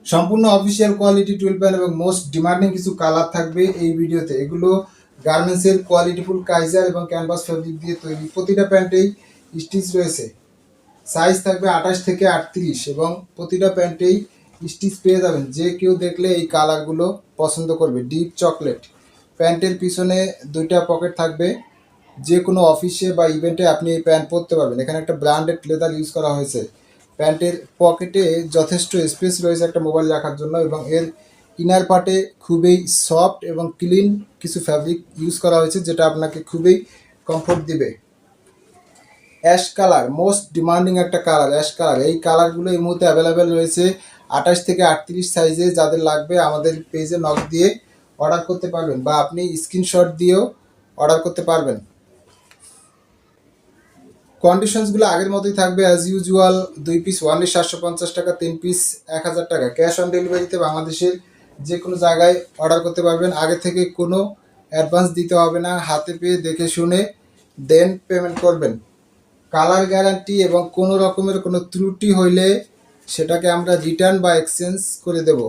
সম্পূর্ণ official quality টুয়েল pant এবং most demanding কিছু কালার থাকবে এই ভিডিওতে। এগুলো গার্মেন্টসের কোয়ালিটিফুল কাইজার এবং ক্যানভাস ফেব্রিক দিয়ে তৈরি। প্রতিটা প্যান্টেই স্টিচ রয়েছে। সাইজ থাকবে 28 থেকে 38 এবং প্রতিটা প্যান্টেই স্টিচ পেয়ে যাবেন। যে কেউ দেখলে এই কালারগুলো পছন্দ করবে। Deep chocolate. প্যান্টের পিছনে 2টা পকেট থাকবে। যে কোনো অফিসে বা ইভেন্টে আপনি এই প্যান্ট পরতে পারবেন। এখানে একটা ব্র্যান্ডেড লেদার ইউজ করা হয়েছে। প্যান্টের পকেটে যথেষ্ট স্পেস রয়েছে একটা মোবাইল রাখার জন্য এবং এর ইনার পার্টে খুবই সফট এবং ক্লিন কিছু ফ্যাব্রিক ইউজ করা হয়েছে, যেটা আপনাকে খুবই কমফোর্ট দিবে। অ্যাশ কালার মোস্ট ডিমান্ডিং একটা কালার, অ্যাশ কালার। এই কালারগুলো এই মুহূর্তে অ্যাভেলেবেল রয়েছে 28 থেকে 38 সাইজে। যাদের লাগবে আমাদের পেজে নক দিয়ে অর্ডার করতে পারবেন বা আপনি স্ক্রিনশট দিয়েও অর্ডার করতে পারবেন। কন্ডিশনসগুলো আগের মতোই থাকবে অ্যাজ ইউজুয়াল। 2 পিস ওয়ানলি 750 টাকা, 3 পিস 1000 টাকা। ক্যাশ অন ডেলিভারিতে বাংলাদেশের যে কোনো জায়গায় অর্ডার করতে পারবেন। আগে থেকে কোনো অ্যাডভান্স দিতে হবে না, হাতে পেয়ে দেখে শুনে দেন পেমেন্ট করবেন। কালার গ্যারান্টি এবং কোনো রকমের কোনো ত্রুটি হইলে সেটাকে আমরা রিটার্ন বা এক্সচেঞ্জ করে দেব।